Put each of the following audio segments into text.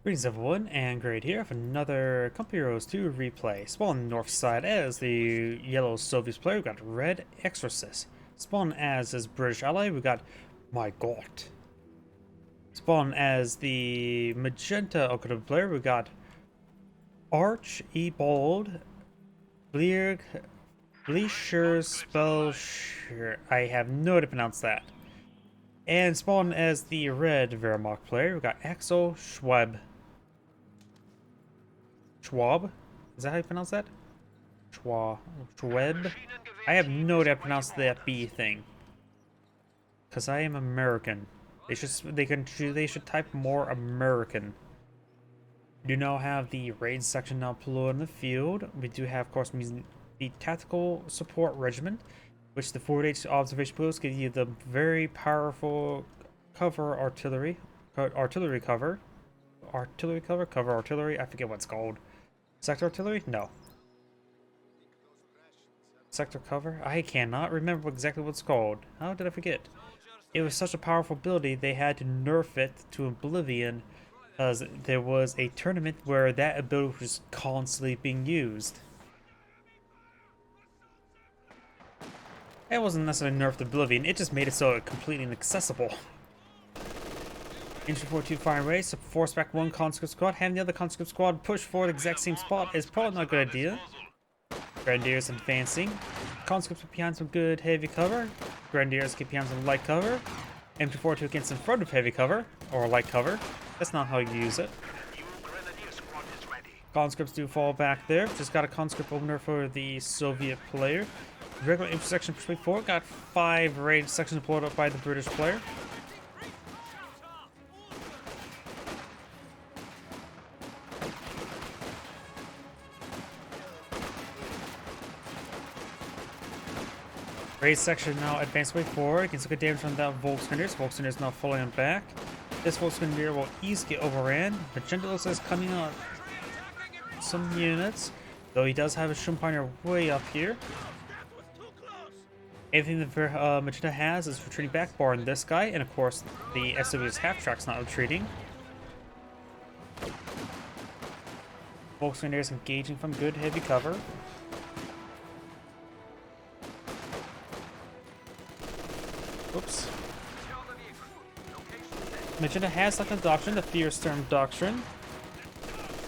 Greetings everyone, and Great here for another Company Heroes 2 replay. Spawn on the north side as the yellow Soviet player, we got red Exorcist. Spawn as his British ally, we got miGOTE. Spawn as the magenta Okada player, we got Archibald, Fleischpeitsche, I have no way to pronounce that. And spawn as the red Wehrmacht player, we got Axel, SchweiB. Schwab? Is that how you pronounce that? Schweb? I have no idea how to pronounce that B thing. Cause I am American. They should type more American. We do now have the raid section now uploaded in the field. We do have, of course, the tactical support regiment, which the 4-H observation post give you the very powerful cover artillery cover. Cover artillery. I forget what it's called. Sector artillery? No. Sector cover? I cannot remember exactly what it's called. How did I forget? It was such a powerful ability, they had to nerf it to oblivion because there was a tournament where that ability was constantly being used. It wasn't necessarily nerfed oblivion, it just made it so completely inaccessible. Infantry 42 firing race, so force back one conscript squad, having the other conscript squad push forward the exact same spot is probably not a good idea. Grenadiers advancing. Conscripts get behind some good heavy cover. Grenadiers get behind some light cover. Infantry 42 against in front of heavy cover, or light cover. That's not how you use it. Conscripts do fall back there. Just got a conscript opener for the Soviet player. Regular intersection push 4 got 5 raid sections deployed up by the British player. Raid section now advanced way forward. Gets a good damage on that Volksgrenadier. Volksgrenadier is now falling back. This Volksgrenadier will easily get overran. Magenta looks like it's coming on some units, though he does have a Schumpiner way up here. Everything that Magenta has is retreating back, barring this guy, and of course the SW's half-track's not retreating. Volksgrenadier is engaging from good heavy cover. Oops. Magenta has like a doctrine, the Fear Storm doctrine.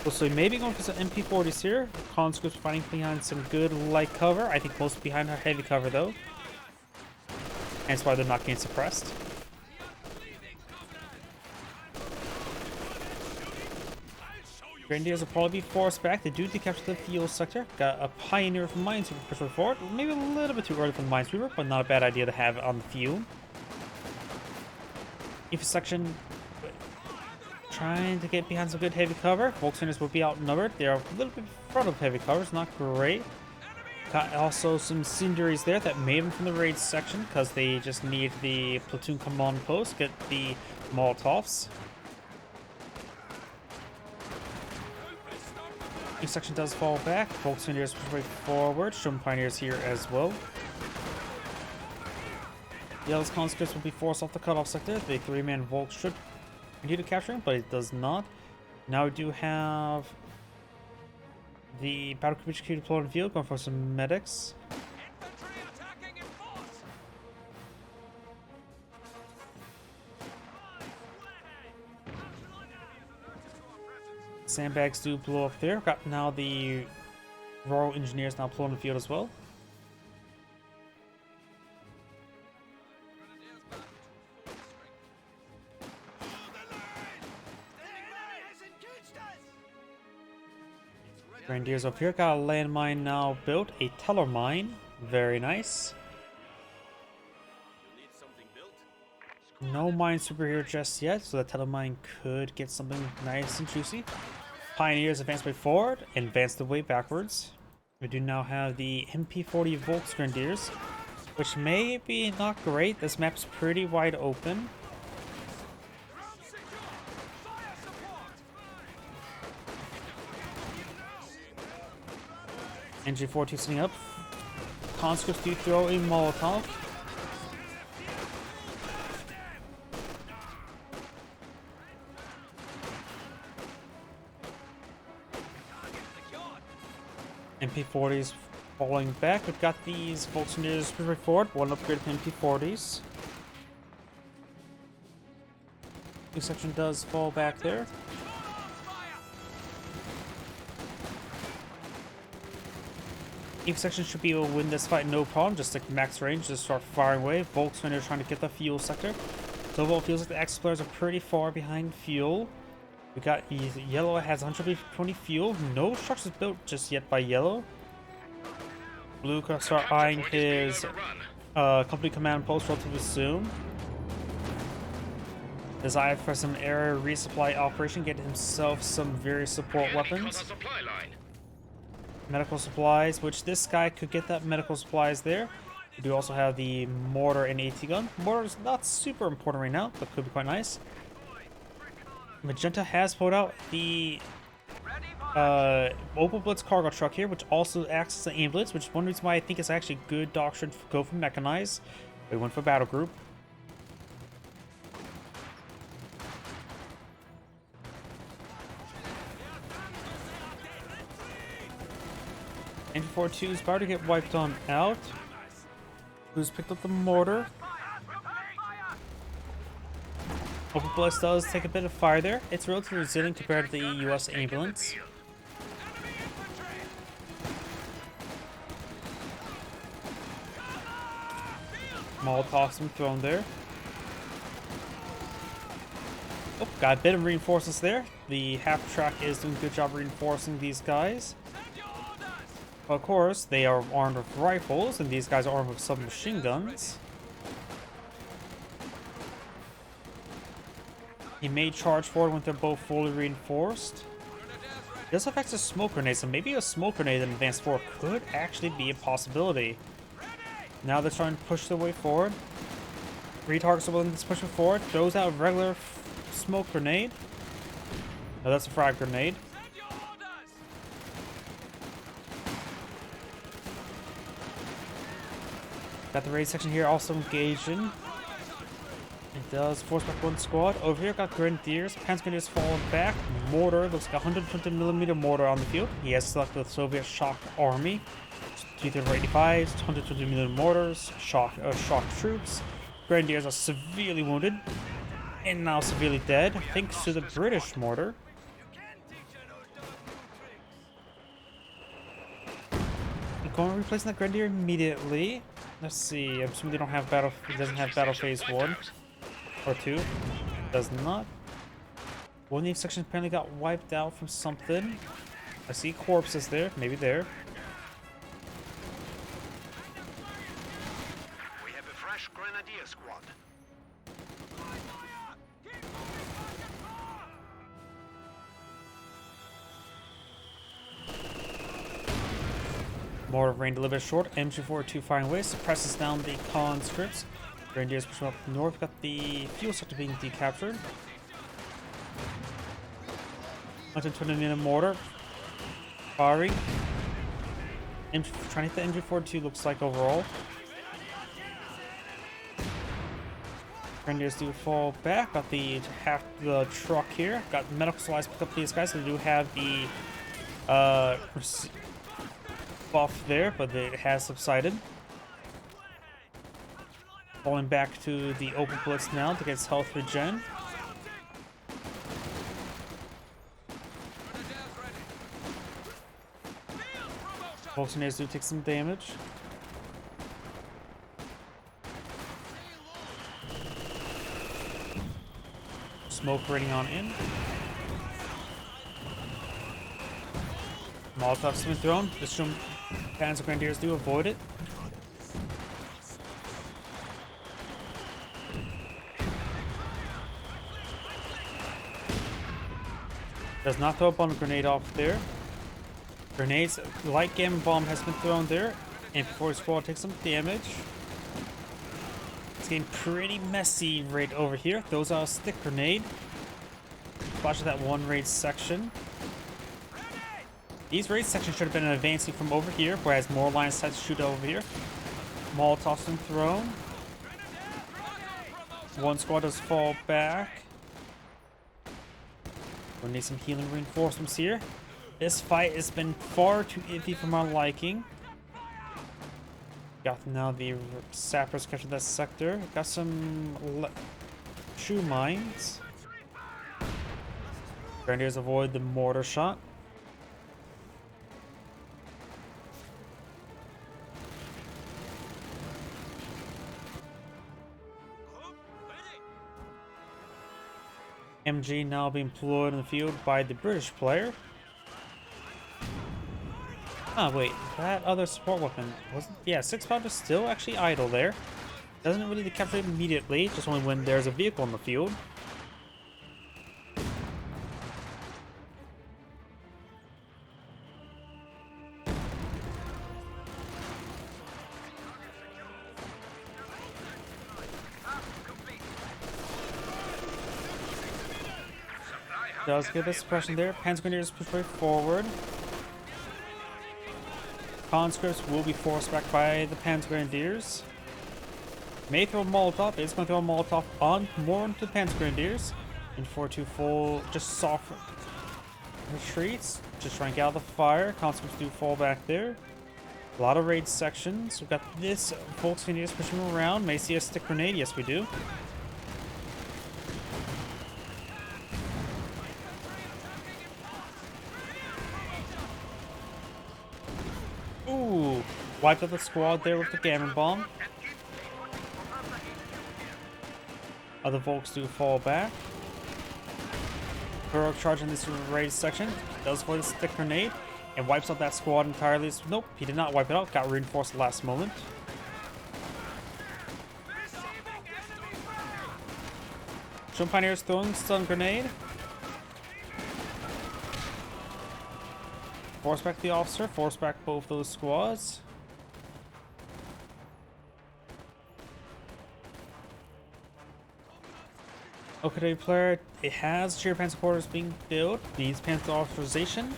So he may be going for some MP40s here. Conscripts fighting behind some good light cover. I think most behind her heavy cover though. Hence why they're not getting suppressed. Grenadiers will probably be forced back. They do decapture the field sector. Got a Pioneer from Minesweeper pushed forward. Maybe a little bit too early for the Minesweeper, but not a bad idea to have on the field. Infantry section trying to get behind some good heavy cover. Volksgrenadiers will be outnumbered. They're a little bit in front of heavy cover. It's not great. Got also some incendiaries there that may have been from the raid section because they just need the platoon command post. Get the Molotovs. Each section does fall back. Volksgrenadiers push way forward. Schumpiners here as well. Yellow's conscripts will be forced off the cutoff sector. The 3-man Volk should continue to capture him, but it does not. Now we do have the battle group HQ deployed on the field, going for some medics. Sandbags do blow up there. Got now the Royal Engineers now deployed on the field as well. Grenadiers up here. Got a landmine now built. A teller mine. Very nice. No Minesweeper here just yet, so the teller mine could get something nice and juicy. Pioneers advance way forward, advance the way backwards. We do now have the MP40 Volksgrenadiers, which may be not great. This map's pretty wide open. NG42 sitting up. Conscripts do throw a Molotov. MP40s falling back. We've got these Volkswagens moving forward. One upgrade to MP40s. New section does fall back there. Each section should be able to win this fight no problem. Just like max range, just start firing away. Volkswagen is trying to get the fuel sector. So overall, it feels like the Axel players are pretty far behind fuel. We got Yellow has 120 fuel. No structures built just yet by Yellow. Blue can start eyeing his company command post relatively soon. Desire for some area resupply operation, get himself some various support weapons. Medical supplies, which this guy could get that medical supplies there. We do also have the mortar and AT gun. Mortar is not super important right now, but could be quite nice. Magenta has pulled out the Opel Blitz cargo truck here, which also acts as an ambulance, which is one reason why I think it's actually good doctrine to go for mechanized. We went for battle group. MP42 is about to get wiped on out. Who's picked up the mortar? Opel Blitz does take a bit of fire there. It's relatively resilient compared to the US ambulance. Molotovs been thrown there. Oh, got a bit of reinforcements there. The half track is doing a good job reinforcing these guys. Of course, they are armed with rifles, and these guys are armed with submachine guns. He may charge forward when they're both fully reinforced. This affects a smoke grenade, so maybe a smoke grenade in advanced forward could actually be a possibility. Now they're trying to push their way forward. Retargets are willing to push it forward. Throws out a regular smoke grenade. No, that's a frag grenade. Got the raid section here also engaging. It does force back one squad. Over here, got Grenadiers. Panzer Grenadiers falling back. Mortar, looks like 120mm mortar on the field. He has selected the Soviet shock army. T-35s, 120mm mortars, shock troops. Grenadiers are severely wounded and now severely dead, thanks to the British mortar. I'm going to replace that Grenadier immediately. Let's see. I'm assuming they don't have battle. It doesn't have battle phase 1 or 2. It does not. One name section apparently got wiped out from something. I see corpses there. Maybe there. We have a fresh Grenadier squad. Mortar range a little bit short. MG42 firing away, suppresses down the conscripts. Grenadiers pushing up north. Got the fuel sector being decaptured. 120mm mortar. Firing. Trying to hit the MG42 looks like overall. Grenadiers do fall back. Got the truck here. Got medical supplies picked up these guys. So they do have the buff there, but it has subsided. Falling back to the Opel Blitz now to get its health regen. Volkswagens do take some damage. Smoke raining on in. Molotovs been thrown. This Panzer Grenadiers do avoid it. Does not throw a bomb grenade off there. Grenades, light gamma bomb has been thrown there. And before squad takes some damage. It's getting pretty messy right over here. Throws out a stick grenade. Flashes that one raid section. These raid sections should have been advancing from over here, whereas more line of sight to shoot over here. Molotovs been thrown. One squad does fall back. We'll need some healing reinforcements here. This fight has been far too iffy for my liking. Got now the sappers captured that sector. Got some shoe mines. Grenadiers avoid the mortar shot. MG now being deployed in the field by the British player. Ah, wait, that other support weapon wasn't. Yeah, 6-pounder still actually idle there. Doesn't really capture it immediately, just only when there's a vehicle in the field. Does get the suppression there. Panzer Grenadiers push right forward. Conscripts will be forced back by the Panzer Grenadiers. May throw a Molotov. It's going to throw a Molotov on more into the Panzer Grenadiers. And 4-2 just soft retreats. Just trying to get out of the fire. Conscripts do fall back there. A lot of raid sections. We've got this Volksgrenadiers pushing around. May see a stick grenade. Yes, we do. Ooh, wiped out the squad there with the Gammon Bomb. Other Volks do fall back. Heroic charge in this raid section. Does avoid the stick grenade and wipes out that squad entirely. Nope, he did not wipe it out. Got reinforced at the last moment. Show Pioneers throwing stun grenade. Force back the officer, force back both those squads. Okay, player, it has Cheer Panzer quarters being built. Needs Panzer authorization.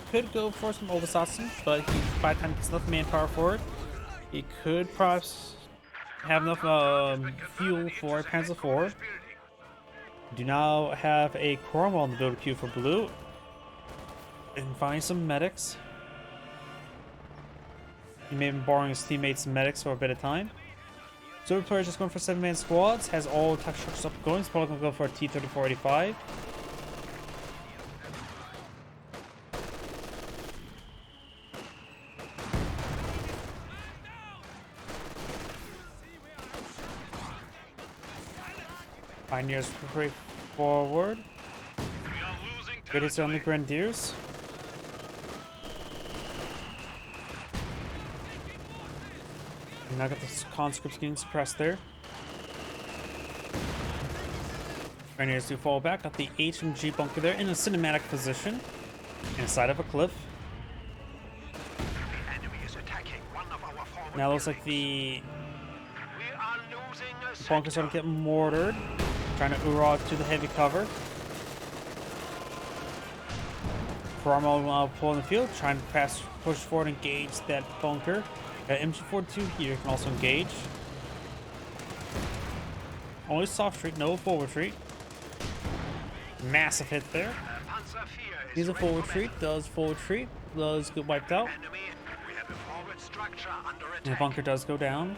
Could go for some Oversassen, but by the time he gets enough manpower for it, he could perhaps have enough fuel for a Panzer IV. Do now have a Cromwell on the build queue for blue. And find some medics. He may have been borrowing his teammates' medics for a bit of time. So the player just going for 7-man squads, has all attack structures up going. He's probably going to go for a T-3485. Pioneers break forward. Good hits on the Grenadiers. Now got the conscripts getting suppressed there. Grenadiers do fall back. Got the HMG bunker there in a cinematic position inside of a cliff. Now it looks like the bunker's starting to get mortared. Trying to Urod to the heavy cover. Cromwell pull in the field, trying to push forward, engage that bunker. MG42 here can also engage. Only soft retreat, no full retreat. Massive hit there. He's a full retreat, does full retreat, does get wiped out. And the bunker does go down.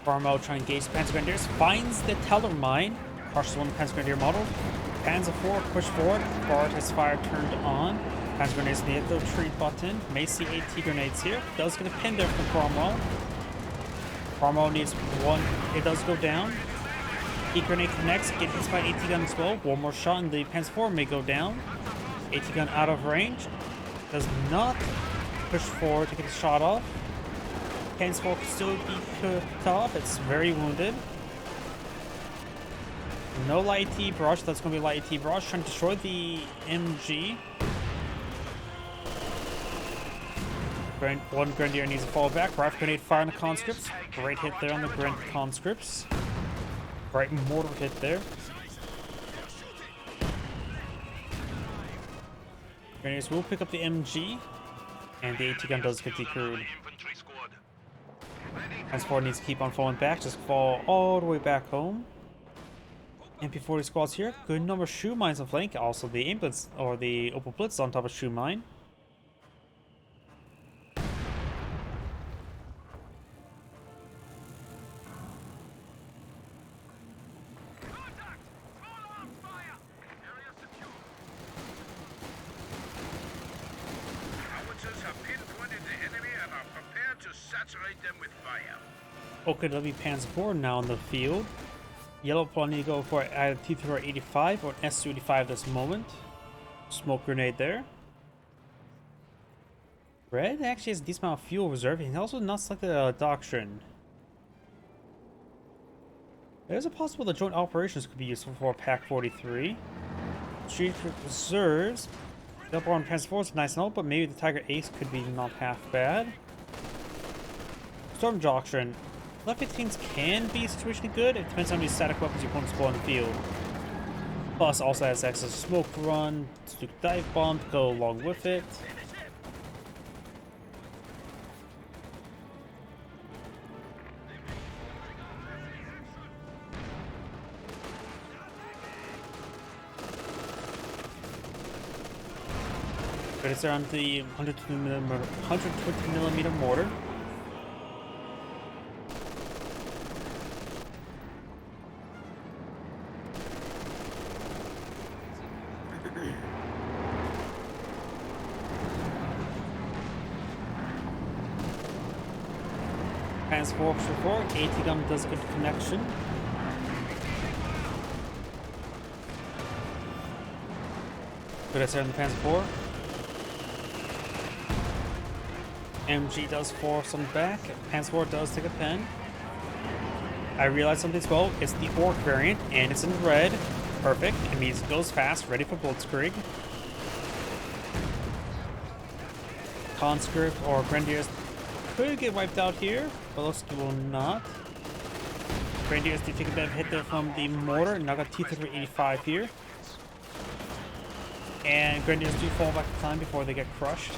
Cromwell trying to engage the Panzer Grenadiers, finds the Teller mine, crushes one of the Panzer Grenadier model. Panzer IV push forward, forward his fire turned on. Panzer Grenadiers need the retreat button. May see AT grenades here. Does get a pin there from Cromwell. Cromwell needs one, it does go down. AT grenade connects, get hit by AT gun as well. One more shot and the Panzer IV may go down. AT gun out of range. Does not push forward to get the shot off. Panzer IV can still be picked off. It's very wounded. No light AT barrage. That's going to be light AT barrage. Trying to destroy the MG. One Grenadier needs to fall back. Rifle grenade fire on the conscripts. Great hit there on the conscripts. Great mortar hit there. Grenadiers will pick up the MG. And the AT gun does get decrewed. Infantry squad. Transport needs to keep on falling back, just fall all the way back home. MP40 squads here. Good number of shoe mines on flank. Also the Imblitz or the Opel Blitz on top of shoe mine. Howitzers have pinpointed the enemy and are prepared to saturate them with fire. OKW Panzer IV now in the field. Yellow probably need to go for either T-34-85 or an S-285 at this moment. Smoke grenade there. Red actually has a decent amount of fuel reserve. He's also not selected a doctrine. There's a possible the joint operations could be useful for Pack 43. Street reserves. Double on Panzer IV is nice and all, but maybe the Tiger Ace could be not half bad. Storm Doctrine. Left 15s can be situationally good. It depends on how many static weapons your opponents pull on the field. Plus, also has access to smoke run, to dive bomb to go along with it. But it's around the 120 millimeter mortar. Panzer IV, AT gun does good connection. But it's on the Panzer IV. MG does force on back. Panzer IV does take a pen. I realized something as well. It's the Orc variant, and it's in red. Perfect. It means it goes fast, ready for Blitzkrieg. Conscript or Grenadiers could get wiped out here, but looks like it will not. Grenadiers do take a bit of hit there from the mortar. Now got T-35 here. And Grenadiers do fall back to time before they get crushed.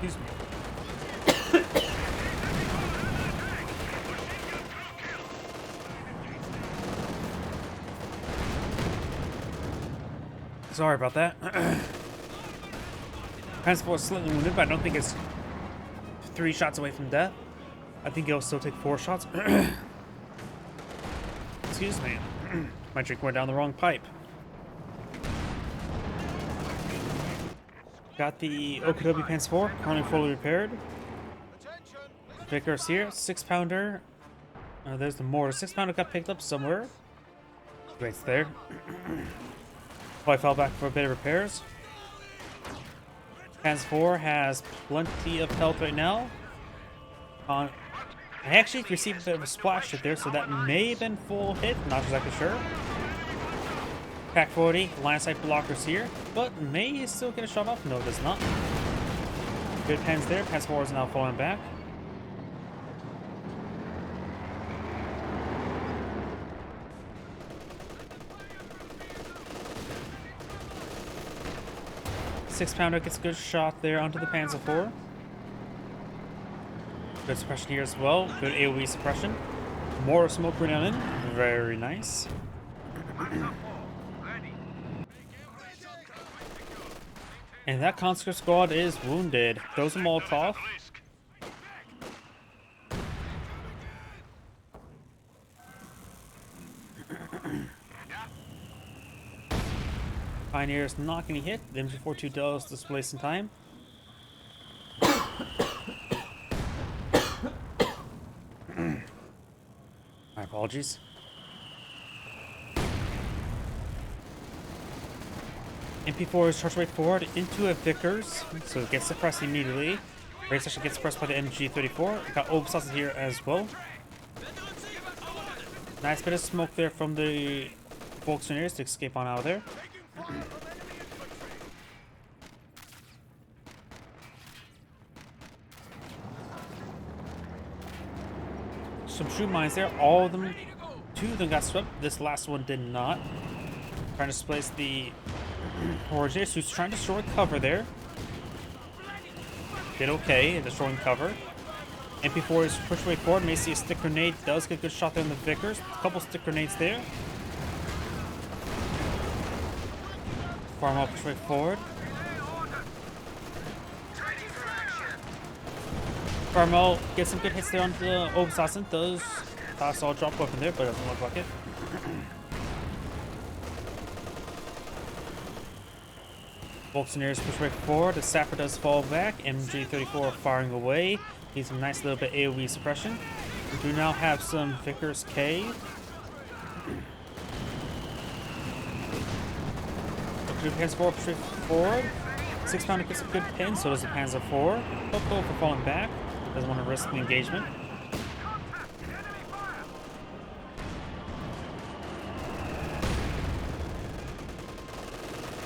Excuse me. Sorry about that. Transport is slightly wounded, but I don't think it's 3 shots away from death. I think it'll still take 4 shots. Excuse me. My drink went down the wrong pipe. Got the OKW Panzer IV, currently fully repaired. Vickers here, 6-pounder. There's the mortar. 6-pounder got picked up somewhere. Right there. Probably fell back for a bit of repairs. Panzer IV has plenty of health right now. I actually received a bit of a splash hit there, so that may have been full hit. Not exactly sure. Pack 40, line of sight blockers here, but may still get a shot off. No, it does not. Good pens there. Panzer IV is now falling back. Six-pounder gets a good shot there onto the Panzer IV. Good suppression here as well. Good AoE suppression. More smoke grenade in. Very nice. And that conscript squad is wounded. Throws a Molotov. Pioneer is not going to hit. The MG42 does displace in time. My apologies. MP4 is charged right forward into a Vickers, so it gets suppressed immediately. Race actually gets suppressed by the MG34. Got Obsas here as well. Nice bit of smoke there from the Volkswagens to escape on out of there. some shoe mines there. All of them, 2 of them got swept. This last one did not. Trying to displace the Horges, who's trying to destroy cover there. Did okay in destroying cover. MP4 is pushed way forward. May see a stick grenade. Does get a good shot there on the Vickers. A couple stick grenades there. Farm up, push way forward. Carmel gets some good hits there on the Assassin. Does toss all drop weapon there, but doesn't look like it. Volkswageners push right forward. The Sapper does fall back. MG34 firing away. Needs some nice little bit AoE suppression. We do now have some Vickers K. The Panzer 4 push right forward. 6-pounder gets a good pin, so does the Panzer 4. Popo for falling back. Doesn't want to risk the engagement.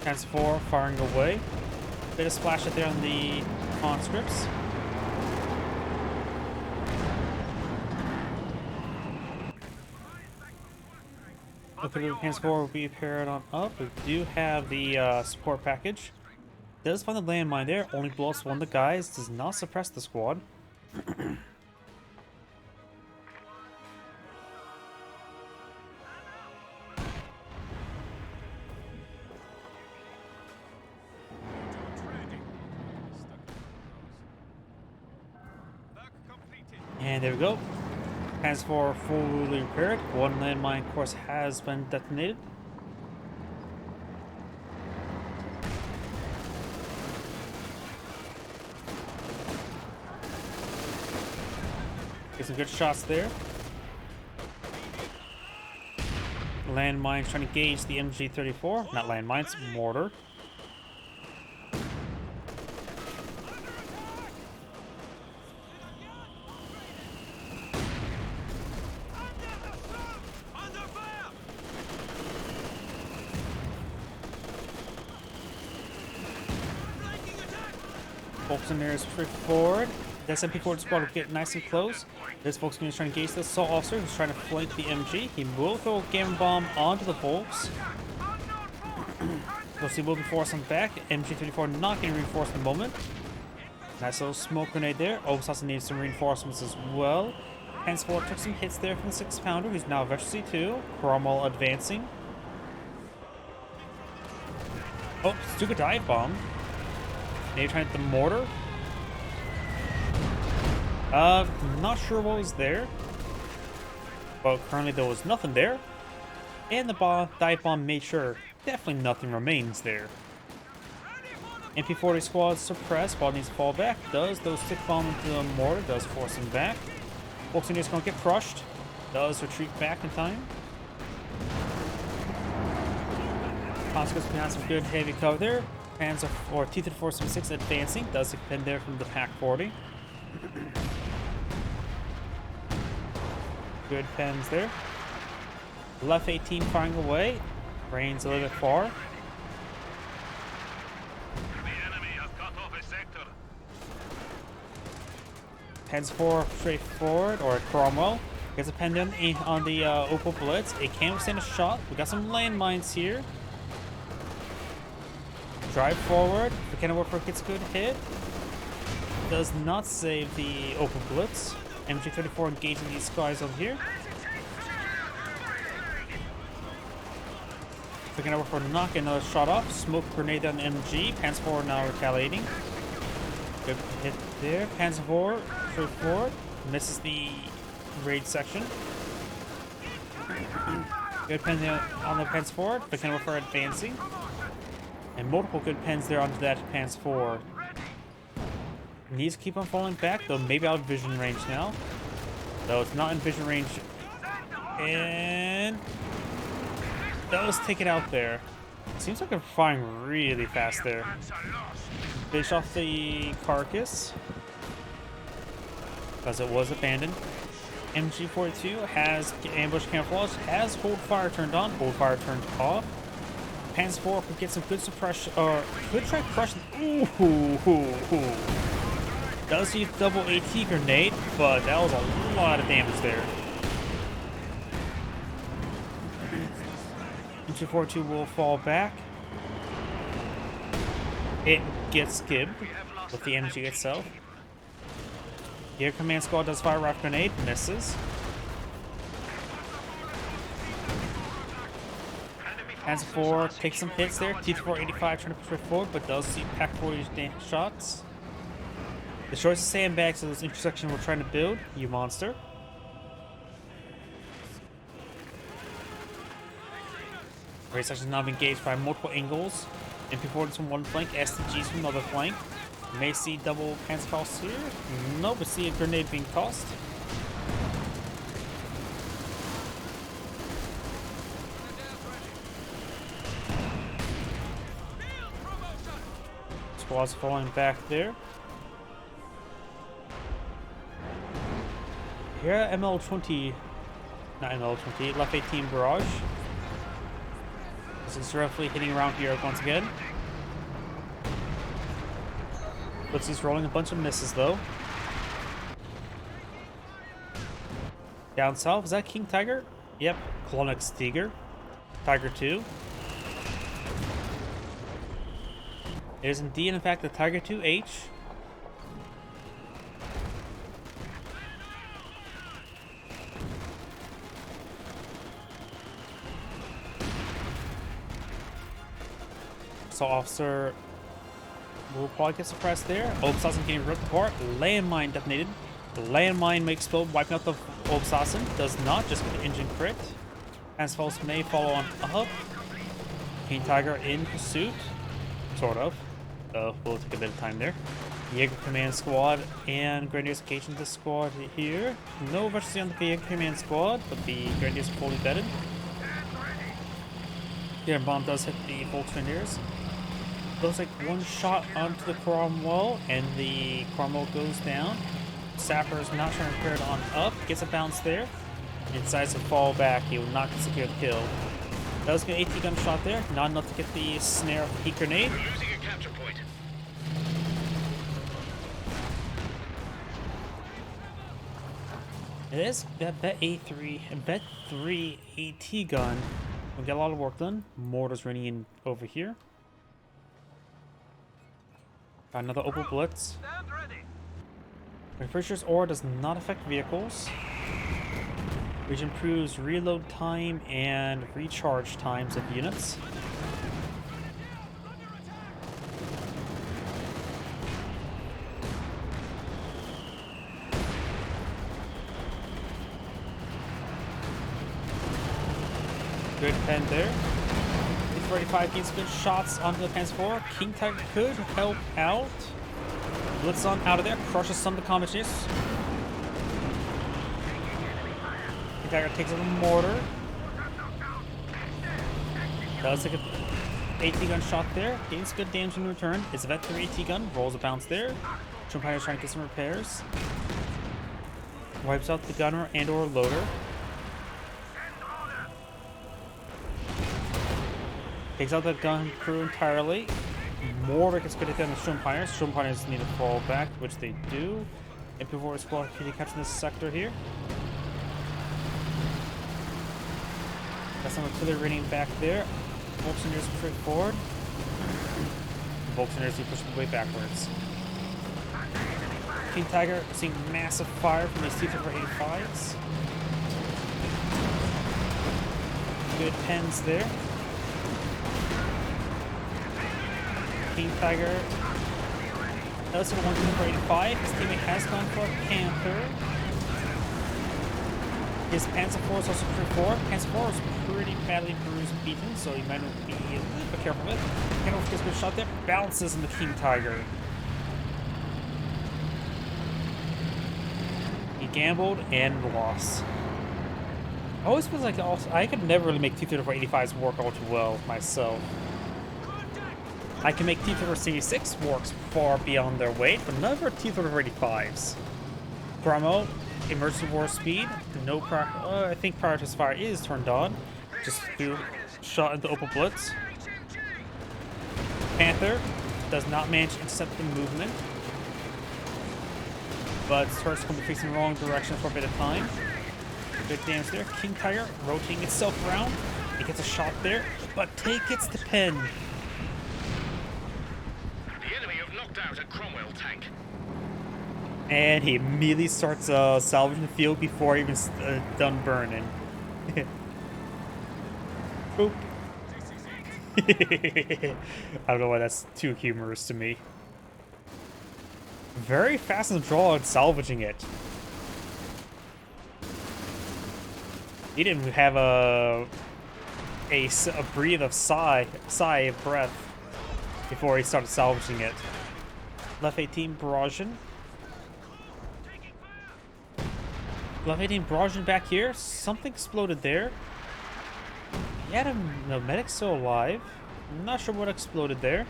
Panzer 4 firing away. Bit of splash out there on the conscripts. Okay, the Panzer 4 will be paired on up. We do have the support package. Does find the landmine there. Only blows one of the guys. Does not suppress the squad. And there we go. Panzer 4 fully repaired. One landmine, of course, has been detonated. Get some good shots there. Landmines trying to gauge the MG34. Not landmines, mortar. Volkswagen is straight forward. The SMP4 squad will get nice and close. This Volkswagen is trying to engage the assault officer who's trying to flank the MG. He will throw a gamma bomb onto the Volks. We'll see, will be forcing back. MG34 not getting reinforced in the moment. Nice little smoke grenade there. also needs some reinforcements as well. Panzer 4 took some hits there from the 6-pounder, who's now Veteran C2. Cromwell advancing. Oh, Stuka dive bomb. Maybe trying to hit the mortar. Not sure what was there. But currently there was nothing there. And the dive bomb made sure definitely nothing remains there. MP40 squad suppressed. Squad needs to fall back. Does those stick bomb into the mortar. Does force him back. Volkswagen is going to get crushed. Does retreat back in time. Consequence behind some good heavy cover there. Panzer or T-3476 advancing. Does depend there from the Pack 40. Good pens there. Left 18 firing away. Brains a little bit far. Pens 4 straight forward, or Cromwell. Gets a pen on the Opal Blitz. It can withstand a shot. We got some landmines here. Drive forward. The cannon warfare gets a good hit. Does not save the Opal Blitz. MG34 engaging these guys over here. The cannon warfare not getting another shot off. Smoke grenade on MG. Panzer 4 now retaliating. Good hit there. Panzer 4 straight forward. Misses the raid section. Good pen there on the Panzer 4. The cannon warfare advancing. And multiple good pens there onto that Panzer 4. Needs to keep on falling back, though maybe out of vision range now. Though it's not in vision range. And does take it out there. Seems like they're firing really fast there. Finish off the carcass. Because it was abandoned. MG42 has ambush camouflage, has hold fire turned on, hold fire turned off. Panzer 4 could get some good suppression, or could try crushing. Ooh. Does use double AT grenade, but that was a lot of damage there. 242 will fall back. It gets skibbed with the energy itself. The air command squad does fire rocket grenade, misses. Panzer 4 takes some hits there. T-485 trying to push forward, but does see Pack 40 shots. Destroys the sandbags of this intersection we're trying to build, you monster. Raid section is now engaged by multiple angles. MP40s from one flank, STGs from another flank. You may see double panzer toss here. No, but see a grenade being tossed. Squad's falling back there. Here, ML20, not ML20, left 18 barrage. This is roughly hitting around here once again. Looks he's rolling a bunch of misses though. Down south, is that King Tiger? Yep, Klonix Tiger. Tiger 2. It is indeed, in fact, the Tiger 2H. So officer will probably get suppressed there. Obsassin getting ripped apart. Landmine detonated. The landmine may explode, wiping out the Obsassin. Does not, just with the engine crit. Asphalt may follow on up. King Tiger in pursuit. Sort of. We'll take a bit of time there. Jaeger Command Squad and Grenadiers engaging this squad here. No versus on the Jaeger Command Squad, but the Grenadiers are fully vetted. Yeah, bomb does hit the Volksgrenadiers. Goes like one shot onto the Cromwell, and the Cromwell goes down. Sapper is not trying to repair it on up. Gets a bounce there. And decides to fall back. He will not secure the kill. Does get an AT gun shot there. Not enough to get the snare of the heat grenade. We're losing a capture point. It is Bet 3 AT gun. We'll get a lot of work done. Mortars running in over here. Got another Opal Blitz. Refrigerator's ore does not affect vehicles, which improves reload time and recharge times of units. Good pen there. 45 gains good shots onto the Panzer 4. King Tiger could help out. Blitz on out of there, crushes some of the combatants. King Tiger takes out a mortar. Does take an AT gun shot there. Gains good damage in return. It's a Vet 3 AT gun. Rolls a bounce there. Trumpire's trying to get some repairs. Wipes out the gunner and or loader. Takes out the gun crew entirely. Mortar gets good hit on the Strumpires. Strumpires need to fall back, which they do. MP4 squad can catching this sector here. Got some artillery running back there. Volksgrenadiers push forward. Volksgrenadiers push the way backwards. King Tiger seeing massive fire from these T-485s. Good pens there. King Tiger does have a 1-485. His teammate has gone for a Panther. His Panzer 4 is also pretty 4. Panzer 4 is pretty badly bruised and beaten, so you might be a little bit careful with it. Candle gets a good shot there. Bounces in the King Tiger. He gambled and lost. I always feels like I could never really make T-3485s work all too well myself. I can make T-3466 works far beyond their weight, but never T-3485s. Cromwell, emergency war speed. No I think prioritized fire is turned on. Just threw shot into Opal Blitz. Panther does not manage to intercept the movement. but starts going to be facing the wrong direction for a bit of time. Good damage there. King Tiger rotating itself around. It gets a shot there, but Tay gets the pen. The enemy have knocked out a Cromwell tank. And he immediately starts salvaging the field before even done burning. Boop. I don't know why that's too humorous to me. Very fast in the draw and salvaging it. He didn't have a breathe of sigh of breath before he started salvaging it. Left 18 barraging. Left 18 barraging back here. Something exploded there. He had no medic still alive. I'm not sure what exploded there.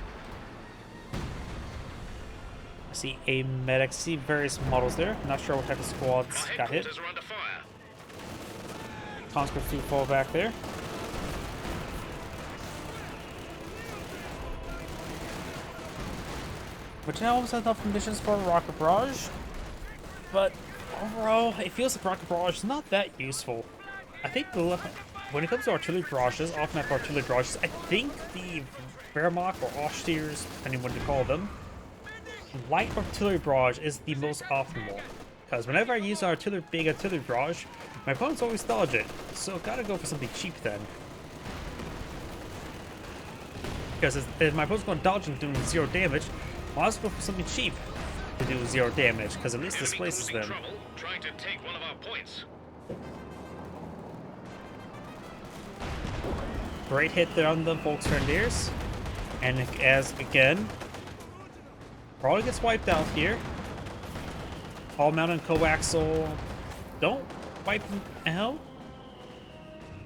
I see a medic, see various models there. Not sure what type of squads got hit. Conscripts do fall back there. Which now almost has enough conditions for a rocket barrage. But overall, it feels like rocket barrage is not that useful. I think when it comes to artillery barrages, off-map artillery barrages, I think the Wehrmacht or Aussteers, depending on what you call them, light artillery barrage is the most optimal. Because whenever I use an big artillery barrage, my opponents always dodge it. So gotta go for something cheap then. Because if my opponent's going to dodge and doing 0 damage, I'll just go for something cheap to do 0 damage, because at least displaces them. Trying to take one of our points. Great hit there on the Volksgrenadiers. And as again, probably gets wiped out here. All mounted coaxial don't wipe them out.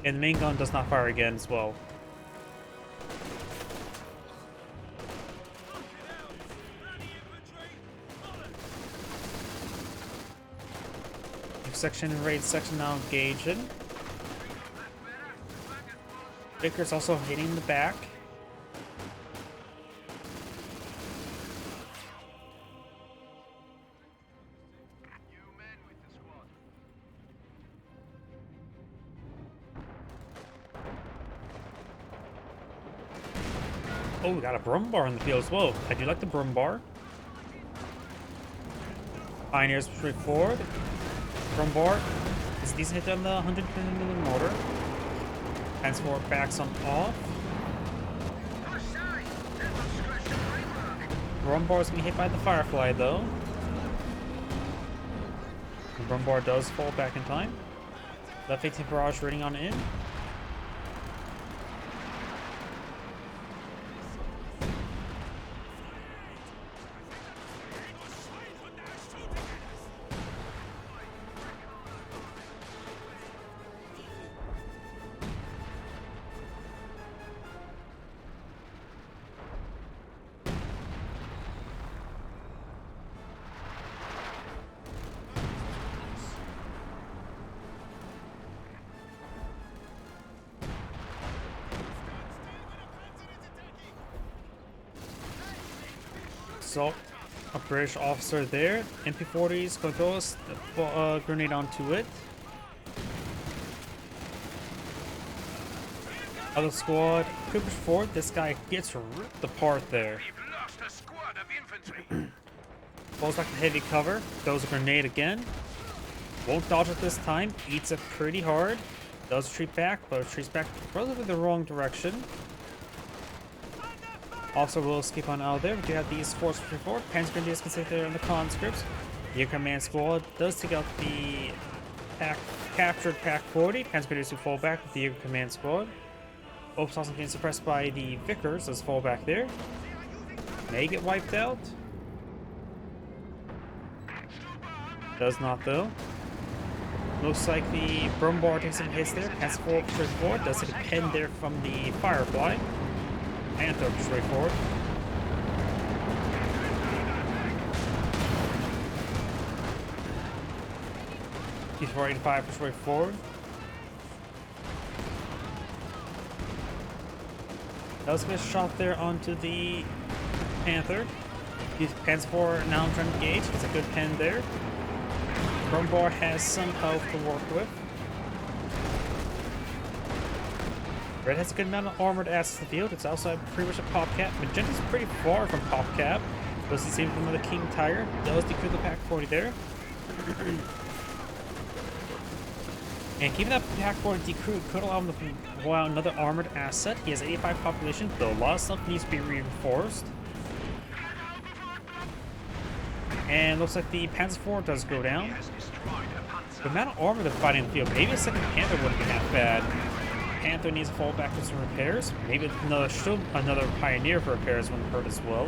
And the main gun does not fire again as well. Section and raid section now engaging. Vickers also hitting the back. Oh, we got a Brumbar in the field as well. I do like the Brumbar. Pioneers push forward. Brumbar is a decent hit on the 150mm mortar. Transport backs on off. Brumbar is going to be hit by the Firefly though. The Brumbar does fall back in time. Left 18 barrage running on in. So, a British officer there. MP40 is going to throw a grenade onto it. Other squad, quick push forward. This guy gets ripped apart there. We've lost a squad of infantry. Falls back to heavy cover. Throws a grenade again. Won't dodge it this time. Eats it pretty hard. Does retreat back, but retreats back relatively the wrong direction. Also, we'll skip on out there. We do have these force forward. Panzer Grenadiers can sit there on the conscripts. Your command squad does take out the captured Pack 40. Panzer Grenadiers who fall back with the Jaeger command squad. Opes also getting suppressed by the Vickers. Does fall back there. May get wiped out. Does not though. Looks like the Brumbar takes some hits there. Panzer forward. Does take a pen there from the Firefly. Panther straight forward. T485 push straight forward. Does get a shot there onto the Panther. These Pants 4 now trying to engage. It's a good pen there. Brumbar has some health to work with. Red has a good amount of armored assets in the field. It's outside pretty much a Popcat. Magenta's pretty far from Popcat. Does the same with another King Tiger. Does decrease the pack 40 there. And keeping that pack 40 decrew could allow him to allow another armored asset. He has 85 population, though a lot of stuff needs to be reinforced. And looks like the Panzer IV does go down. The amount of armor they're fighting in the field, maybe a second Panther wouldn't be that bad. Panther needs to fall back with some repairs. Maybe another Pioneer for repairs wouldn't hurt as well.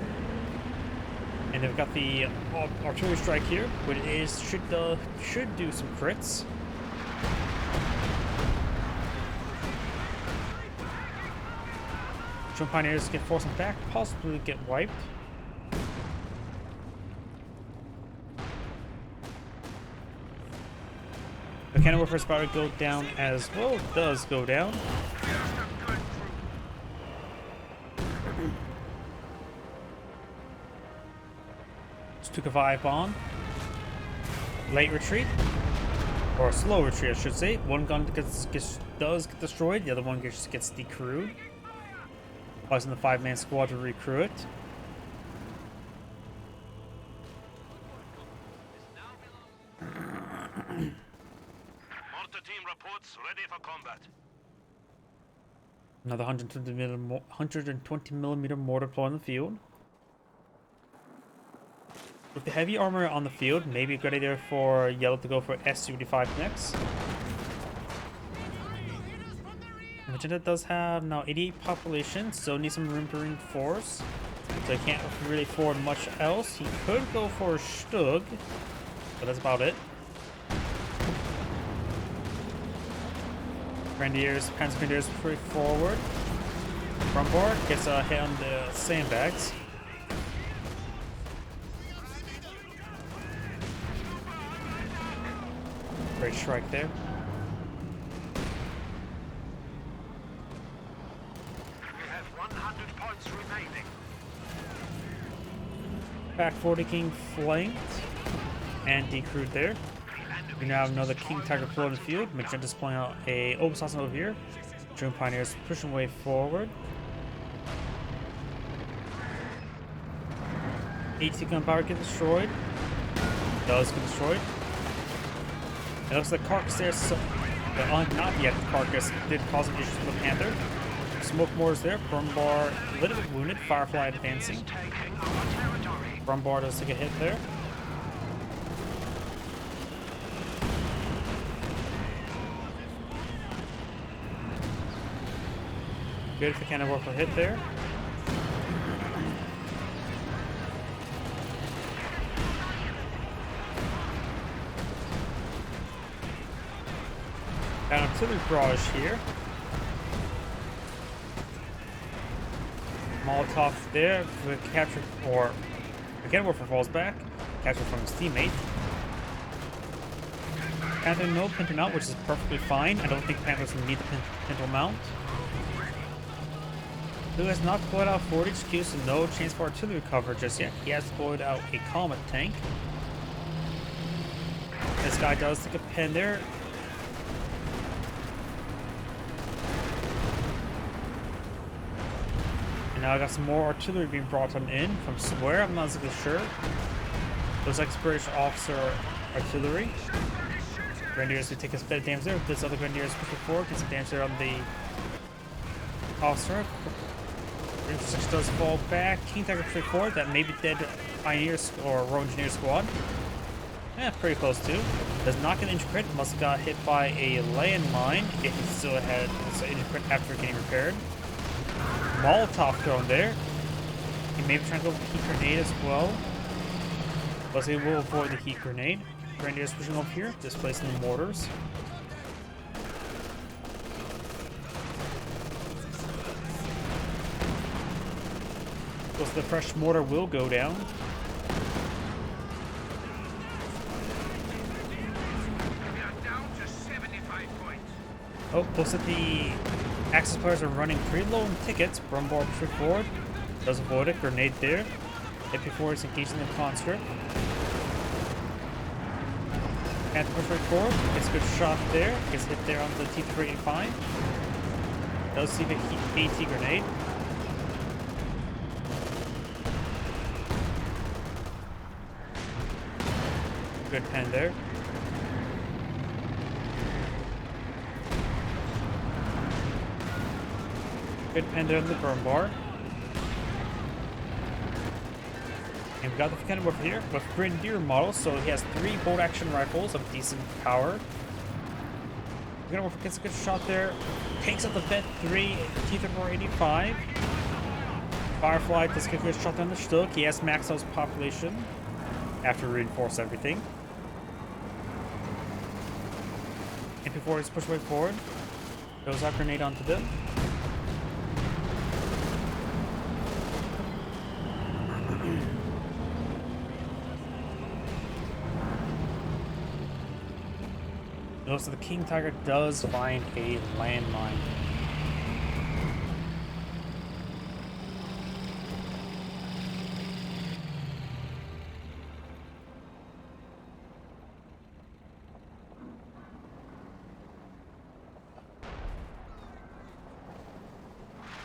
And they've got the artillery strike here, which should do some crits. Some Pioneers get forced back, possibly get wiped. The cannon warfare is about to go down as well. It does go down. Just took a vibe on. Late retreat. Or slow retreat, I should say. One gun does get destroyed, the other one gets decrewed. Causing the 5-man squad to recrew it. Team reports ready for combat. Another 120 millimeter mortar deployed on the field. With the heavy armor on the field, maybe a good idea for Yellow to go for S-75 next. Magenta does have now 88 population, so needs some room to reinforce. So he can't really afford much else. He could go for Stug, but that's about it. Grenadiers, Panzer Grenadiers pretty forward. Brumbar gets a hit on the sandbags. Great strike there. We have 100 points remaining. Back 40 King flanked and decrewed there. We now have another King Tiger flow in the field. Magenta's pulling out a Obersausen over here. German Pioneers pushing way forward. 80 gunpowder get destroyed. Does get destroyed. It looks like Carcass there, so, not yet Carcass did cause some issues for the Panther. Smoke mortars there. Brumbar a little bit wounded. Firefly advancing. Brumbar does take a hit there. Good if the cannon work for hit there. Got an artillery barrage here. Molotov there for capture, or the cannon warfare falls back. Capture from his teammate. Panther no Pinto mount, which is perfectly fine. I don't think Panthers need the Pinto mount. Who has not deployed out Fort HQ, so no chance for artillery cover just yet. He has deployed out a Comet tank. This guy does take a pen there. And now I got some more artillery being brought on in from somewhere. I'm not exactly sure. Looks like British officer artillery. Grenadiers who take a bit of damage there. This other Grenadiers pushing forward, gets some damage there on the officer. Exorcist does fall back. King Tiger pushing forward. That may be dead Pioneers or Royal Engineer squad. Yeah, pretty close to. Does not get an injury crit. Must have got hit by a landmine if he still had an injury crit after getting repaired. Molotov thrown there. He may be trying to go for the heat grenade as well. But he will avoid the heat grenade. Grenadiers pushing up here, displacing the mortars. Looks like the fresh mortar will go down. We are down to 75 points. Oh, looks like the Axis players are running pretty low in tickets. Brumbar push forward. Does avoid it. Grenade there. Hit before it's engaging the conscript. And push right forward. Gets a good shot there. Gets hit there on the T-385. Does see the AT grenade. Good pen there. Good pen there on the burn bar. And we got the kind of over here with Grenadier model, so he has 3 bolt action rifles of decent power. We're gonna gets a good shot there. Takes out the Vet 3 T-485. Firefly does get a good shot down the Stuck. He has maxed out his population after reinforce everything. And before he's pushed way forward, goes out grenade onto them. Notice that the King Tiger does find a landmine.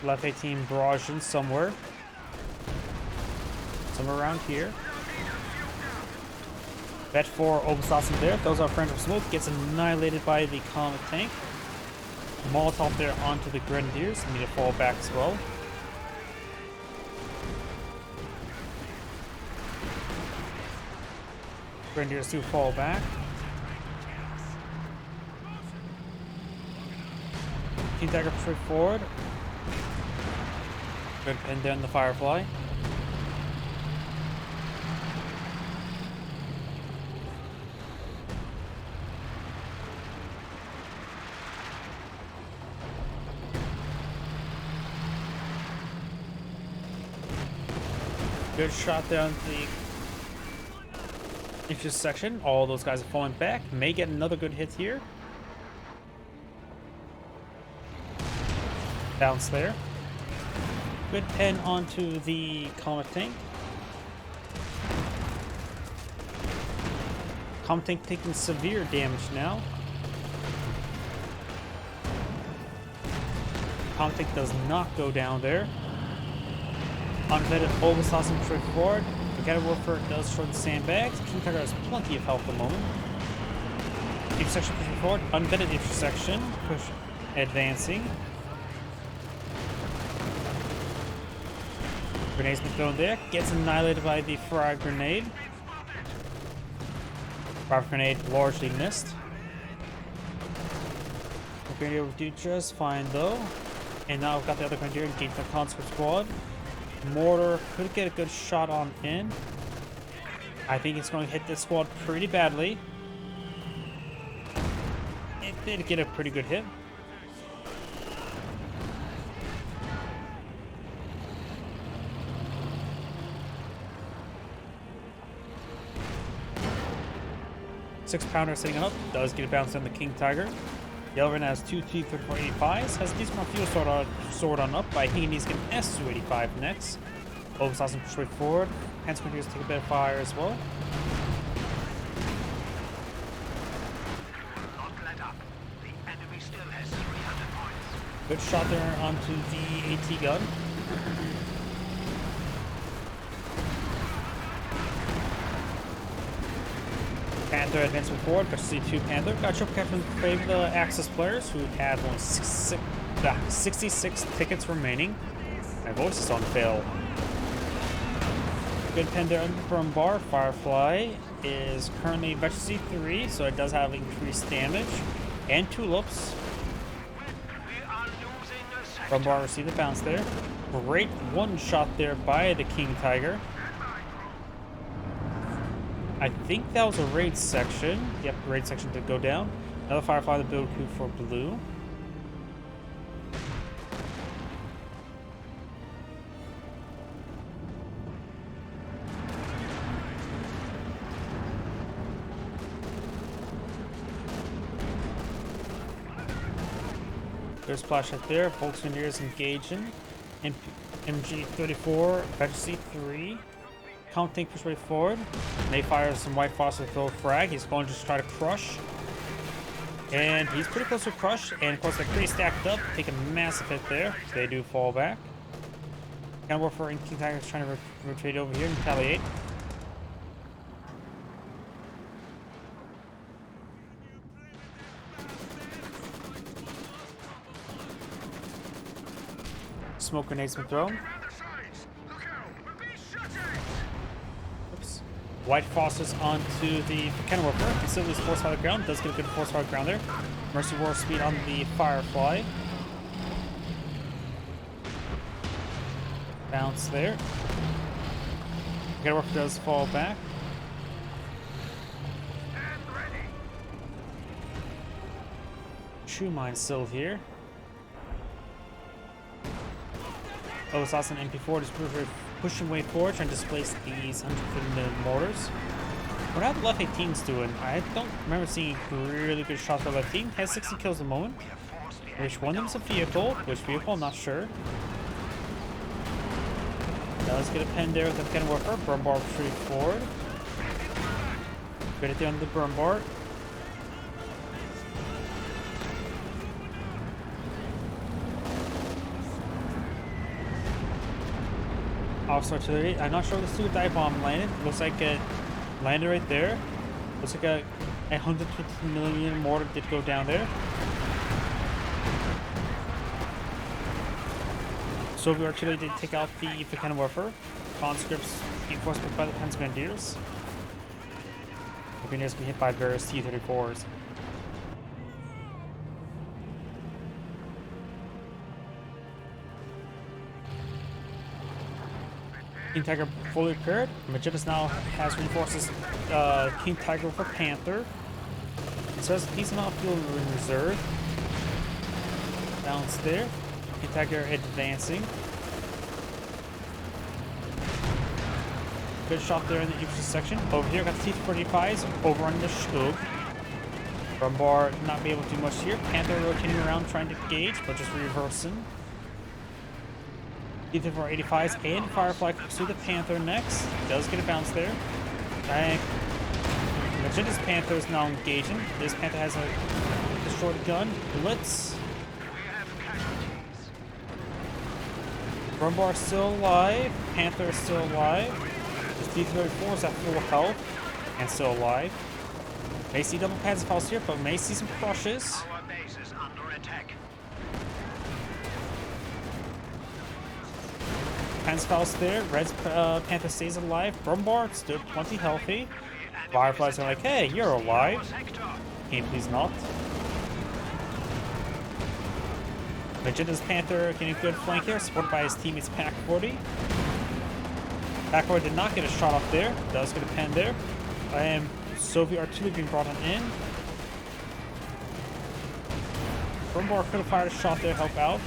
Left 18 barraging somewhere around here. Vet 4 Obasassin there. Those are friends of smoke. Gets annihilated by the comet tank. Molotov there onto the Grenadiers. Need to fall back as well. Grenadiers do fall back. King Tiger push forward. Good pin down the Firefly. Good shot down the intersection. All those guys are falling back. May get another good hit here. Bounce there. Good pen onto the Comet tank. Comet tank taking severe damage now. Comet tank does not go down there. Unvetted Obasassin push forward. The Ghetto Warfare does short the sandbags. King Tiger has plenty of health at the moment. Intersection pushing forward. Unvetted intersection. Push advancing. Grenade's been thrown there. Gets annihilated by the frag grenade. Frag grenade largely missed. The Grenadier will do just fine though. And now we've got the other Grenadier engaged the Conscript Squad. Mortar could get a good shot on in. I think it's going to hit this squad pretty badly. It did get a pretty good hit. Six-pounder sitting up, does get a bounce on the King Tiger. Yelvin has 2 T-3485s, has a decent amount of fuel sword on up, but I think he needs to get an S-285 next. Obasassin push way forward. Hands Grenadiers take a bit of fire as well. Not let up. The enemy still has 300 points. Good shot there onto the AT gun. Panther advancing forward, but C2 Panther. Got triple captain in favor of the Axis players who have only 66 tickets remaining. My voice is on fail. Good Panther from bar. Firefly is currently veteran C3, so it does have increased damage. And tulips. From bar received the bounce there. Great one shot there by the King Tiger. I think that was a raid section. Yep, raid section did go down. Another Firefly, the build coup for blue. There's splash hit there. Volkswagen engaging. MG34, Veteran C3. counter tank push way forward. And they fire some white phosphor with throw frag. He's going to just try to crush. And he's pretty close to crush. And of course, they're pretty stacked up. Take a massive hit there. They do fall back. Cannon Warfare and King Tiger is trying to rotate over here and retaliate. Smoke grenades been thrown. Oops. White Foster's onto the Cannon Warfare. He still loses force fire ground. Does get a good force fire ground there. Mercy War speed on the Firefly. Bounce there. Cannon Warfare does fall back. True Mine's still here. Oh, it's also an MP4 just pushing way forward, trying to displace these 150mm mortars. What are the left 18s doing? I don't remember seeing really good shots for left 18. Has 60 kills at the moment. Which one of them is a vehicle? Which vehicle? I'm not sure. Does get a pen there with the Cannon Warfare. Burn bar retreat forward. Good hit there on the burn bar. Officer artillery. I'm not sure where the super dive bomb landed. Looks like it landed right there. Looks like a 150mm mortar did go down there. Soviet artillery did take out the Cannon Warfare. Conscripts reinforced by the Pence Grenadiers. The Grenadiers been hit by various T-34s. King Tiger fully repaired. Mageddon now has reinforces King Tiger for Panther. It says he's not field in reserve. Bounce there. King Tiger advancing. Good shot there in the infantry section. Over here, got the T-45s overrunning the Stug. Rumbar not be able to do much here. Panther rotating around trying to engage, but just reversing. T-85s and Firefly pursue the Panther next. Does get a bounce there. Mageddon's Panther is now engaging. This Panther has a destroyed gun. Blitz. Rumbar still alive. Panther is still alive. This T-34 is at full health and still alive. May see double pads of pulse here, but may see some crushes. Faust there. Red's Panther stays alive. Brumbar still plenty healthy. Fireflies are like, hey, you're alive. Can you please not? Mageddon's Panther getting a good flank here, supported by his teammates Pack 40. Pack 40 did not get a shot off there. Does get a pen there. Soviet artillery being brought on in. Brumbar could have fired a shot there, help out.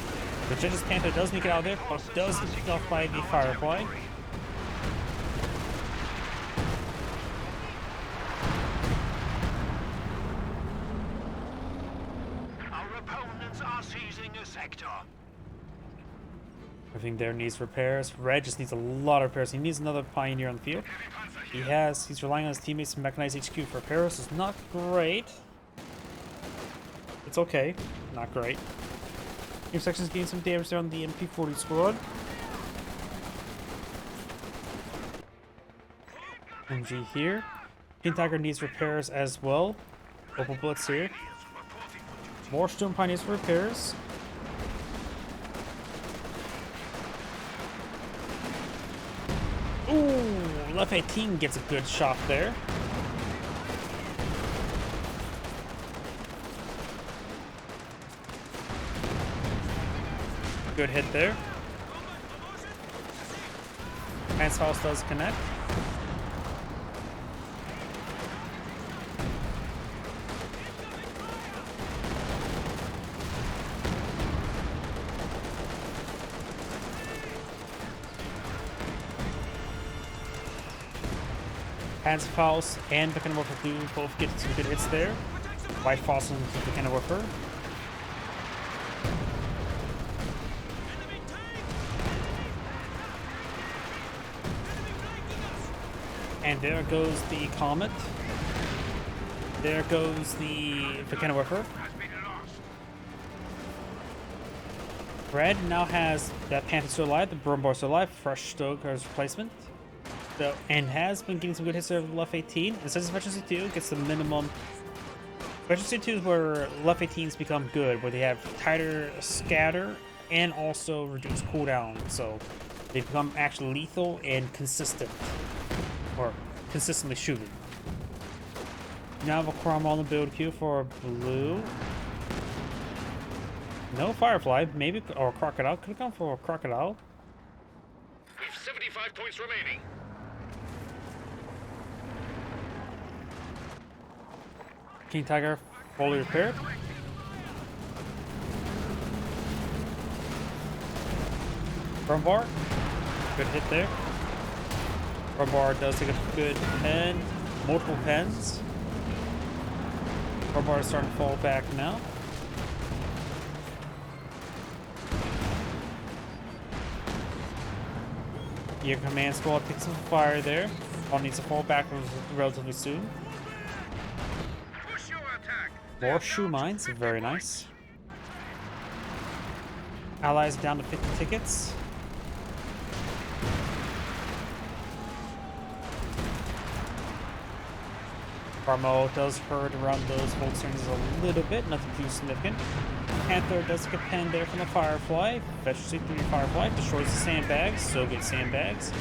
Mageddon's Panther does make it out of there, but does get picked off by the Firefly. Our opponents are seizing a sector. Everything there needs repairs. Red just needs a lot of repairs. He needs another Pioneer on the field. He's relying on his teammates from Mechanized HQ for repairs. It's not great. It's okay. Not great. Team sections gain some damage there on the MP40 squad. MG here. King Tiger needs repairs as well. Opal Blitz here. More Storm Pioneers for repairs. Ooh, left 18 gets a good shot there. Good hit there. Faust does connect. Faust and the Cannon Warfare Blue both get some good hits there. White Faust and the Cannon Warfare. And there goes the Comet. There goes the Volcano Whipper. Red now has that Panther still alive, the Brumbar still alive, Fresh Stoke as replacement. So, and has been getting some good hits there with Left 18. And since Efficiency 2 gets the minimum. Efficiency 2 is where Left 18s become good, where they have tighter scatter and also reduced cooldown. So they become actually lethal and consistent. Or consistently shooting. Now I have a Chrome on the build queue for blue. No Firefly, maybe, or Crocodile. Could have gone for a Crocodile. We've 75 points remaining. King Tiger, fully repaired. Brumbar, good hit there. Brumbar does take a good pen, multiple pens. Brumbar is starting to fall back now. Your command squad takes some fire there. All needs to fall back relatively soon. More shoe mines, very nice. Allies down to 50 tickets. Carmo does hurt around those holsters a little bit, nothing too significant. Panther does get penned there from the Firefly. Fetch C3 Firefly, destroys the sandbags, so good sandbags.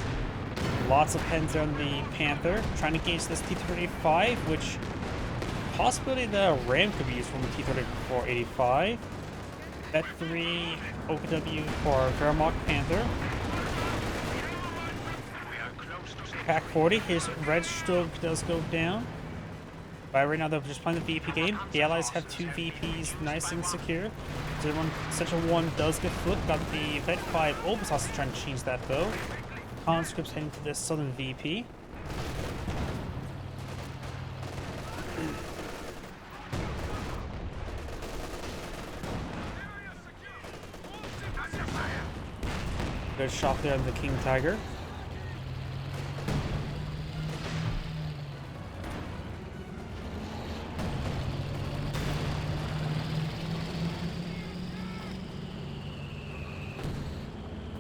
Lots of pens on the Panther, trying to gauge this T-35, which possibility the Ram could be used from the T-3485. That 3 OKW for Vermont Panther. Pack 40, his red stove does go down. But right now they're just playing the VP game. The allies have 2 VPs nice and secure. So Central 1 does get flipped. Got the Vet 5 Opus also trying to change that though. Conscripts heading to this Southern VP. Good shot there on the King Tiger.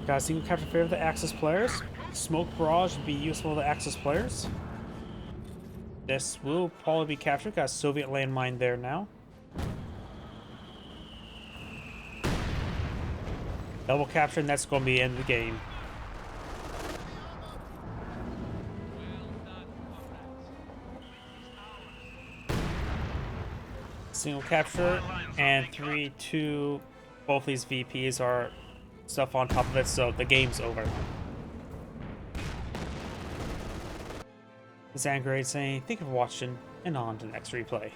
Got a single capture favor of the Axis players. Smoke Barrage would be useful to the Axis players. This will probably be captured. Got a Soviet landmine there now. Double capture, and that's going to be the end of the game. Single capture, and 3-2. Both these VPs are stuff on top of it, so the game's over. This is Angry saying, thank you for watching, and on to the next replay.